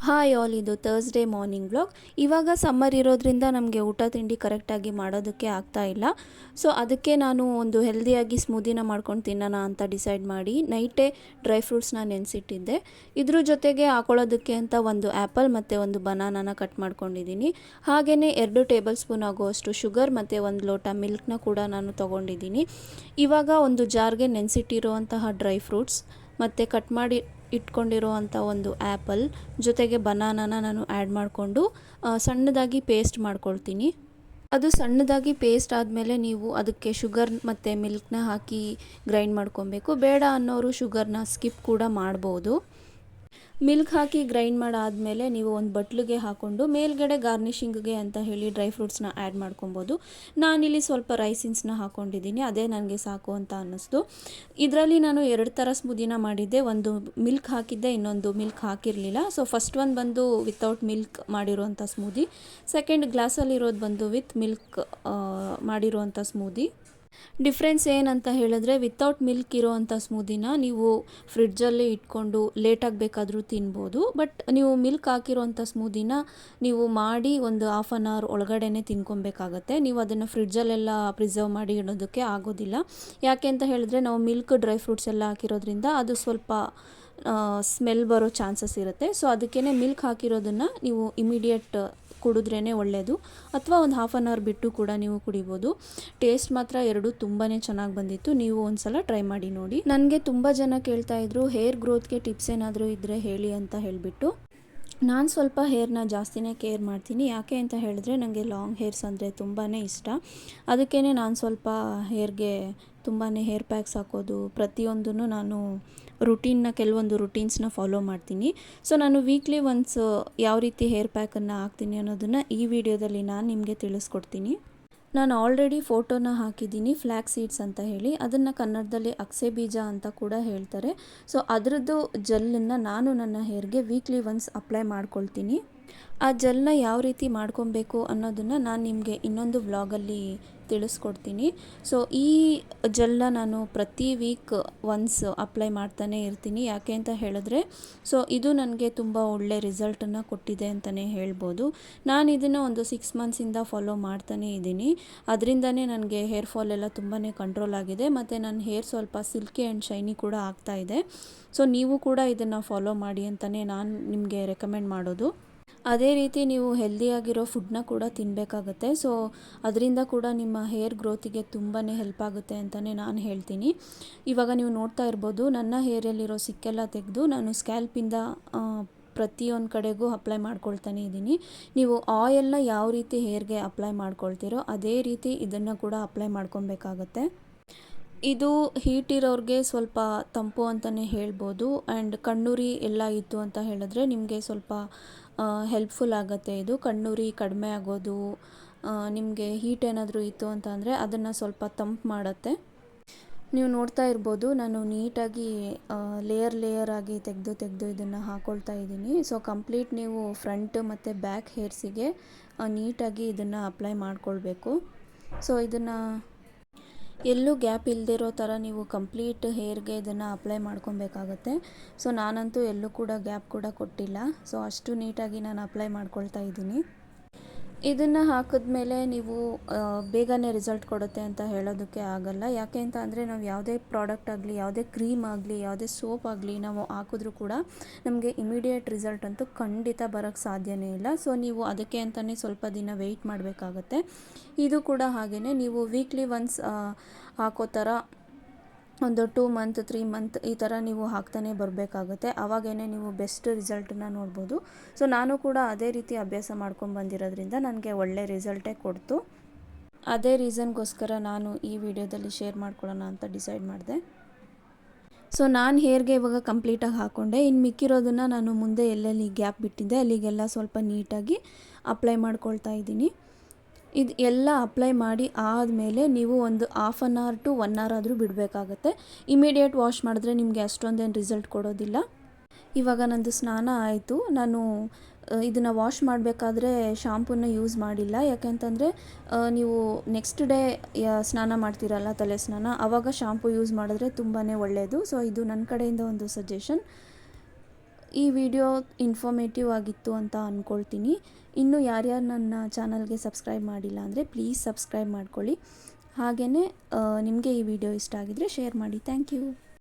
Hi all, ಇದು Thursday morning vlog. ಇವಾಗ summer ಇರೋದ್ರಿಂದ ನಮಗೆ ಊಟ ತಿಂಡಿ ಕರೆಕ್ಟಾಗಿ ಮಾಡೋದಕ್ಕೆ ಆಗ್ತಾ ಇಲ್ಲ. ಸೊ ಅದಕ್ಕೆ ನಾನು ಒಂದು ಹೆಲ್ದಿಯಾಗಿ ಸ್ಮೂದಿನ ಮಾಡ್ಕೊಂಡು ತಿನ್ನೋಣ ಅಂತ ಡಿಸೈಡ್ ಮಾಡಿ ನೈಟೇ ಡ್ರೈ ಫ್ರೂಟ್ಸ್ನ ನೆನೆಸಿಟ್ಟಿದ್ದೆ. ಇದ್ರ ಜೊತೆಗೆ ಹಾಕೊಳ್ಳೋದಕ್ಕೆ ಅಂತ ಒಂದು ಆ್ಯಪಲ್ ಮತ್ತು ಒಂದು ಬನಾನಾನ ಕಟ್ ಮಾಡ್ಕೊಂಡಿದ್ದೀನಿ. ಹಾಗೆಯೇ 2 ಟೇಬಲ್ ಸ್ಪೂನ್ ಆಗುವಷ್ಟು ಶುಗರ್ ಮತ್ತು 1 ಲೋಟ ಮಿಲ್ಕ್ನ ಕೂಡ ನಾನು ತೊಗೊಂಡಿದ್ದೀನಿ. ಇವಾಗ ಒಂದು ಜಾರ್ಗೆ ನೆನೆಸಿಟ್ಟಿರುವಂತಹ ಡ್ರೈ ಫ್ರೂಟ್ಸ್ ಮತ್ತು ಕಟ್ ಮಾಡಿ ಇಟ್ಕೊಂಡಿರುವಂಥ ಒಂದು ಆ್ಯಪಲ್ ಜೊತೆಗೆ ಬನಾನಾನ ನಾನು ಆ್ಯಡ್ ಮಾಡಿಕೊಂಡು ಸಣ್ಣದಾಗಿ ಪೇಸ್ಟ್ ಮಾಡ್ಕೊಳ್ತೀನಿ. ಅದು ಸಣ್ಣದಾಗಿ ಪೇಸ್ಟ್ ಆದಮೇಲೆ ನೀವು ಅದಕ್ಕೆ ಶುಗರ್ ಮತ್ತು ಮಿಲ್ಕ್ನ ಹಾಕಿ ಗ್ರೈಂಡ್ ಮಾಡ್ಕೊಬೇಕು. ಬೇಡ ಅನ್ನೋರು ಶುಗರ್ನ ಸ್ಕಿಪ್ ಕೂಡ ಮಾಡ್ಬೋದು. ಮಿಲ್ಕ್ ಹಾಕಿ ಗ್ರೈಂಡ್ ಮಾಡಾದಮೇಲೆ ನೀವು ಒಂದು ಬಟ್ಲಿಗೆ ಹಾಕ್ಕೊಂಡು ಮೇಲ್ಗಡೆ ಗಾರ್ನಿಷಿಂಗ್ಗೆ ಅಂತ ಹೇಳಿ ಡ್ರೈ ಫ್ರೂಟ್ಸ್ನ ಆ್ಯಡ್ ಮಾಡ್ಕೊಬೋದು. ನಾನಿಲ್ಲಿ ಸ್ವಲ್ಪ ರೈಸಿನ್ಸ್ನ ಹಾಕ್ಕೊಂಡಿದ್ದೀನಿ, ಅದೇ ನನಗೆ ಸಾಕು ಅಂತ ಅನ್ನಿಸ್ತು. ಇದರಲ್ಲಿ ನಾನು 2 ಥರ ಸ್ಮೂದಿನ ಮಾಡಿದ್ದೆ. ಒಂದು ಮಿಲ್ಕ್ ಹಾಕಿದ್ದೆ, ಇನ್ನೊಂದು ಮಿಲ್ಕ್ ಹಾಕಿರಲಿಲ್ಲ. ಸೊ ಫಸ್ಟ್ ಒಂದು ಬಂದು ವಿತೌಟ್ ಮಿಲ್ಕ್ ಮಾಡಿರುವಂಥ ಸ್ಮೂದಿ, ಸೆಕೆಂಡ್ ಗ್ಲಾಸಲ್ಲಿರೋದು ಬಂದು ವಿತ್ ಮಿಲ್ಕ್ ಮಾಡಿರುವಂಥ ಸ್ಮೂದಿ. ಡಿಫ್ರೆನ್ಸ್ ಏನಂತ ಹೇಳಿದ್ರೆ, ವಿತೌಟ್ ಮಿಲ್ಕ್ ಇರೋವಂಥ ಸ್ಮೂದಿನ ನೀವು ಫ್ರಿಡ್ಜಲ್ಲಿ ಇಟ್ಕೊಂಡು ಲೇಟಾಗಿ ಬೇಕಾದರೂ ತಿನ್ಬೋದು. ಬಟ್ ನೀವು ಮಿಲ್ಕ್ ಹಾಕಿರೋವಂಥ ಸ್ಮೂದಿನ ನೀವು ಮಾಡಿ ಒಂದು ಹಾಫ್ ಆನ್ ಅವರ್ ಒಳಗಡೆನೇ ತಿನ್ಕೊಬೇಕಾಗತ್ತೆ. ನೀವು ಅದನ್ನು ಫ್ರಿಡ್ಜಲ್ಲೆಲ್ಲ ಪ್ರಿಸರ್ವ್ ಮಾಡಿ ಇಡೋದಕ್ಕೆ ಆಗೋದಿಲ್ಲ. ಯಾಕೆ ಅಂತ ಹೇಳಿದ್ರೆ, ನಾವು ಮಿಲ್ಕ್ ಡ್ರೈ ಫ್ರೂಟ್ಸ್ ಎಲ್ಲ ಹಾಕಿರೋದ್ರಿಂದ ಅದು ಸ್ವಲ್ಪ ಸ್ಮೆಲ್ ಬರೋ ಚಾನ್ಸಸ್ ಇರುತ್ತೆ. ಸೊ ಅದಕ್ಕೇ ಮಿಲ್ಕ್ ಹಾಕಿರೋದನ್ನು ನೀವು ಇಮಿಡಿಯೇಟ್ ಕುಡಿದ್ರೇ ಒಳ್ಳೆಯದು, ಅಥವಾ ಒಂದು ಹಾಫ್ ಆನ್ ಅವರ್ ಬಿಟ್ಟು ಕೂಡ ನೀವು ಕುಡಿಬೋದು. ಟೇಸ್ಟ್ ಮಾತ್ರ ಎರಡೂ ತುಂಬಾ ಚೆನ್ನಾಗಿ ಬಂದಿತ್ತು. ನೀವು ಒಂದು ಸಲ ಟ್ರೈ ಮಾಡಿ ನೋಡಿ. ನನಗೆ ತುಂಬ ಜನ ಕೇಳ್ತಾಯಿದ್ರು, ಹೇರ್ ಗ್ರೋತ್ಗೆ ಟಿಪ್ಸ್ ಏನಾದರೂ ಇದ್ದರೆ ಹೇಳಿ ಅಂತ ಹೇಳಿಬಿಟ್ಟು. ನಾನು ಸ್ವಲ್ಪ ಹೇರ್ನ ಜಾಸ್ತಿನೇ ಕೇರ್ ಮಾಡ್ತೀನಿ. ಯಾಕೆ ಅಂತ ಹೇಳಿದ್ರೆ, ನನಗೆ ಲಾಂಗ್ ಹೇರ್ಸ್ ಅಂದರೆ ತುಂಬಾ ಇಷ್ಟ. ಅದಕ್ಕೇ ನಾನು ಸ್ವಲ್ಪ ಹೇರ್ಗೆ ತುಂಬಾ ಹೇರ್ ಪ್ಯಾಕ್ಸ್ ಹಾಕೋದು, ಪ್ರತಿಯೊಂದನ್ನು ನಾನು ಕೆಲವೊಂದು ರುಟೀನ್ಸ್ನ ಫಾಲೋ ಮಾಡ್ತೀನಿ. ಸೊ ನಾನು ವೀಕ್ಲಿ ಒನ್ಸ್ ಯಾವ ರೀತಿ ಹೇರ್ ಪ್ಯಾಕನ್ನು ಹಾಕ್ತೀನಿ ಅನ್ನೋದನ್ನು ಈ ವಿಡಿಯೋದಲ್ಲಿ ನಾನು ನಿಮಗೆ ತಿಳಿಸ್ಕೊಡ್ತೀನಿ. ನಾನು ಆಲ್ರೆಡಿ ಫೋಟೋನ ಹಾಕಿದ್ದೀನಿ, ಫ್ಲ್ಯಾಕ್ಸ್ ಸೀಡ್ಸ್ ಅಂತ ಹೇಳಿ. ಅದನ್ನು ಕನ್ನಡದಲ್ಲಿ ಅಗಸೆ ಬೀಜ ಅಂತ ಕೂಡ ಹೇಳ್ತಾರೆ. ಸೊ ಅದರದ್ದು ಜೆಲ್ಲನ್ನು ನಾನು ನನ್ನ ಹೇರ್ಗೆ ವೀಕ್ಲಿ ಒನ್ಸ್ ಅಪ್ಲೈ ಮಾಡ್ಕೊಳ್ತೀನಿ. ಆ ಜೆಲ್ನ ಯಾವ ರೀತಿ ಮಾಡ್ಕೊಬೇಕು ಅನ್ನೋದನ್ನು ನಾನು ನಿಮಗೆ ಇನ್ನೊಂದು ವ್ಲಾಗಲ್ಲಿ ತಿಳಿಸ್ಕೊಡ್ತೀನಿ. ಸೊ ಈ ಜೆಲ್ನ ನಾನು ಪ್ರತಿ ವೀಕ್ ಒನ್ಸ್ ಅಪ್ಲೈ ಮಾಡ್ತಾನೆ ಇರ್ತೀನಿ. ಯಾಕೆ ಅಂತ ಹೇಳಿದ್ರೆ, ಸೊ ಇದು ನನಗೆ ತುಂಬ ಒಳ್ಳೆ ರಿಸಲ್ಟನ್ನು ಕೊಟ್ಟಿದೆ ಅಂತಲೇ ಹೇಳ್ಬೋದು. ನಾನು ಇದನ್ನು ಒಂದು 6 ಮಂತ್ಸಿಂದ ಫಾಲೋ ಮಾಡ್ತಾನೇ ಇದ್ದೀನಿ. ಅದರಿಂದನೇ ನನಗೆ ಹೇರ್ ಫಾಲ್ ಎಲ್ಲ ತುಂಬಾ ಕಂಟ್ರೋಲ್ ಆಗಿದೆ, ಮತ್ತು ನನ್ನ ಹೇರ್ ಸ್ವಲ್ಪ ಸಿಲ್ಕಿ ಆ್ಯಂಡ್ ಶೈನಿ ಕೂಡ ಆಗ್ತಾ ಇದೆ. ಸೊ ನೀವು ಕೂಡ ಇದನ್ನು ಫಾಲೋ ಮಾಡಿ ಅಂತಲೇ ನಾನು ನಿಮಗೆ ರೆಕಮೆಂಡ್ ಮಾಡೋದು. ಅದೇ ರೀತಿ ನೀವು ಹೆಲ್ದಿಯಾಗಿರೋ ಫುಡ್ನ ಕೂಡ ತಿನ್ನಬೇಕಾಗತ್ತೆ. ಸೊ ಅದರಿಂದ ಕೂಡ ನಿಮ್ಮ ಹೇರ್ ಗ್ರೋತಿಗೆ ತುಂಬಾ ಹೆಲ್ಪ್ ಆಗುತ್ತೆ ಅಂತಲೇ ನಾನು ಹೇಳ್ತೀನಿ. ಇವಾಗ ನೀವು ನೋಡ್ತಾ ಇರ್ಬೋದು, ನನ್ನ ಹೇರಲ್ಲಿರೋ ಸಿಕ್ಕೆಲ್ಲ ತೆಗೆದು ನಾನು ಸ್ಕ್ಯಾಲ್ಪಿಂದ ಪ್ರತಿಯೊಂದು ಕಡೆಗೂ ಅಪ್ಲೈ ಮಾಡ್ಕೊಳ್ತಾನೆ ಇದ್ದೀನಿ. ನೀವು ಆಯಿಲ್ನ ಯಾವ ರೀತಿ ಹೇರ್ಗೆ ಅಪ್ಲೈ ಮಾಡ್ಕೊಳ್ತೀರೋ ಅದೇ ರೀತಿ ಇದನ್ನು ಕೂಡ ಅಪ್ಲೈ ಮಾಡ್ಕೊಬೇಕಾಗತ್ತೆ. ಇದು ಹೀಟ್ ಇರೋರಿಗೆ ಸ್ವಲ್ಪ ತಂಪು ಅಂತಲೇ ಹೇಳ್ಬೋದು. ಆ್ಯಂಡ್ ಕಣ್ಣುರಿ ಎಲ್ಲ ಇತ್ತು ಅಂತ ಹೇಳಿದ್ರೆ ನಿಮಗೆ ಸ್ವಲ್ಪ ಹೆಲ್ಪ್ಫುಲ್ ಆಗುತ್ತೆ. ಇದು ಕಣ್ಣುರಿ ಕಡಿಮೆ ಆಗೋದು, ನಿಮಗೆ ಹೀಟ್ ಏನಾದರೂ ಇತ್ತು ಅಂತ ಅಂದರೆ ಅದನ್ನು ಸ್ವಲ್ಪ ತಂಪು ಮಾಡುತ್ತೆ. ನೀವು ನೋಡ್ತಾ ಇರ್ಬೋದು, ನಾನು ನೀಟಾಗಿ ಲೇಯರ್ ಆಗಿ ತೆಗೆದು ಇದನ್ನು ಹಾಕ್ಕೊಳ್ತಾ ಇದ್ದೀನಿ. ಸೊ ಕಂಪ್ಲೀಟ್ ನೀವು ಫ್ರಂಟ್ ಮತ್ತು ಬ್ಯಾಕ್ ಹೇರ್ಸಿಗೆ ನೀಟಾಗಿ ಇದನ್ನು ಅಪ್ಲೈ ಮಾಡ್ಕೊಳ್ಬೇಕು. ಸೊ ಇದನ್ನು ಎಲ್ಲೂ ಗ್ಯಾಪ್ ಇಲ್ಲದಿರೋ ಥರ ನೀವು ಕಂಪ್ಲೀಟ್ ಹೇರ್ಗೆ ಇದನ್ನು ಅಪ್ಲೈ ಮಾಡ್ಕೊಬೇಕಾಗತ್ತೆ. ಸೊ ನಾನಂತೂ ಎಲ್ಲೂ ಕೂಡ ಗ್ಯಾಪ್ ಕೂಡ ಕೊಟ್ಟಿಲ್ಲ. ಸೊ ಅಷ್ಟು ನೀಟಾಗಿ ನಾನು ಅಪ್ಲೈ ಮಾಡ್ಕೊಳ್ತಾ ಇದ್ದೀನಿ. ಇದನ್ನು ಹಾಕಿದ್ಮೇಲೆ ನೀವು ಬೇಗನೆ ರಿಸಲ್ಟ್ ಕೊಡುತ್ತೆ ಅಂತ ಹೇಳೋದಕ್ಕೆ ಆಗಲ್ಲ. ಯಾಕೆ ಅಂತ ಅಂದರೆ, ನಾವು ಯಾವುದೇ ಪ್ರಾಡಕ್ಟ್ ಆಗಲಿ, ಯಾವುದೇ ಕ್ರೀಮ್ ಆಗಲಿ, ಯಾವುದೇ ಸೋಪ್ ಆಗಲಿ ನಾವು ಹಾಕಿದ್ರೂ ಕೂಡ ನಮಗೆ ಇಮಿಡಿಯೇಟ್ ರಿಸಲ್ಟ್ ಅಂತೂ ಖಂಡಿತ ಬರೋಕ್ಕೆ ಸಾಧ್ಯನೇ ಇಲ್ಲ. ಸೊ ನೀವು ಅದಕ್ಕೆ ಅಂತಲೇ ಸ್ವಲ್ಪ ದಿನ ವೆಯ್ಟ್ ಮಾಡಬೇಕಾಗತ್ತೆ. ಇದು ಕೂಡ ಹಾಗೆಯೇ ನೀವು ವೀಕ್ಲಿ ಒನ್ಸ್ ಹಾಕೋ ಥರ ಒಂದು 2 ಮಂತ್ 3 ಮಂತ್ ಈ ಥರ ನೀವು ಹಾಕ್ತಾನೆ ಬರಬೇಕಾಗುತ್ತೆ. ಆವಾಗೇ ನೀವು ಬೆಸ್ಟ್ ರಿಸಲ್ಟನ್ನ ನೋಡ್ಬೋದು. ಸೊ ನಾನು ಕೂಡ ಅದೇ ರೀತಿ ಅಭ್ಯಾಸ ಮಾಡ್ಕೊಂಡು ಬಂದಿರೋದ್ರಿಂದ ನನಗೆ ಒಳ್ಳೆ ರಿಸಲ್ಟೇ ಕೊಡ್ತು. ಅದೇ ರೀಸನ್ಗೋಸ್ಕರ ನಾನು ಈ ವಿಡಿಯೋದಲ್ಲಿ ಶೇರ್ ಮಾಡ್ಕೊಳ್ಳೋಣ ಅಂತ ಡಿಸೈಡ್ ಮಾಡಿದೆ. ಸೊ ನಾನು ಹೇರ್ಗೆ ಇವಾಗ ಕಂಪ್ಲೀಟಾಗಿ ಹಾಕ್ಕೊಂಡೆ. ಇನ್ನು ಮಿಕ್ಕಿರೋದನ್ನು ನಾನು ಮುಂದೆ ಎಲ್ಲೆಲ್ಲಿ ಗ್ಯಾಪ್ ಬಿಟ್ಟಿದ್ದೆ ಅಲ್ಲಿಗೆಲ್ಲ ಸ್ವಲ್ಪ ನೀಟಾಗಿ ಅಪ್ಲೈ ಮಾಡ್ಕೊಳ್ತಾ ಇದ್ದೀನಿ. ಇದು ಎಲ್ಲ ಅಪ್ಲೈ ಮಾಡಿ ಆದಮೇಲೆ ನೀವು ಒಂದು half an hour to 1 hour ಆದರೂ ಬಿಡಬೇಕಾಗತ್ತೆ. ಇಮಿಡಿಯೇಟ್ ವಾಶ್ ಮಾಡಿದ್ರೆ ನಿಮಗೆ ಅಷ್ಟೊಂದೇನು ರಿಸಲ್ಟ್ ಕೊಡೋದಿಲ್ಲ. ಇವಾಗ ನಂದು ಸ್ನಾನ ಆಯಿತು. ನಾನು ಇದನ್ನು ವಾಶ್ ಮಾಡಬೇಕಾದ್ರೆ ಶಾಂಪೂನ ಯೂಸ್ ಮಾಡಿಲ್ಲ. ಯಾಕೆಂತಂದರೆ ನೀವು ನೆಕ್ಸ್ಟ್ ಡೇ ಸ್ನಾನ ಮಾಡ್ತೀರಲ್ಲ, ತಲೆ ಸ್ನಾನ, ಆವಾಗ ಶಾಂಪೂ ಯೂಸ್ ಮಾಡಿದ್ರೆ ತುಂಬಾ ಒಳ್ಳೆಯದು. ಸೊ ಇದು ನನ್ನ ಕಡೆಯಿಂದ ಒಂದು ಸಜೆಷನ್. ಈ ವಿಡಿಯೋ ಇನ್ಫಾರ್ಮೇಟಿವ್ ಆಗಿತ್ತು ಅಂತ ಅಂದ್ಕೊಳ್ತೀನಿ. ಇನ್ನೂ ಯಾರ್ಯಾರು ನನ್ನ ಚಾನಲ್ಗೆ ಸಬ್ಸ್ಕ್ರೈಬ್ ಮಾಡಿಲ್ಲ ಅಂದರೆ ಪ್ಲೀಸ್ ಸಬ್ಸ್ಕ್ರೈಬ್ ಮಾಡ್ಕೊಳ್ಳಿ. ಹಾಗೆಯೇ ನಿಮಗೆ ಈ ವಿಡಿಯೋ ಇಷ್ಟ ಆಗಿದ್ದರೆ ಶೇರ್ ಮಾಡಿ. Thank you.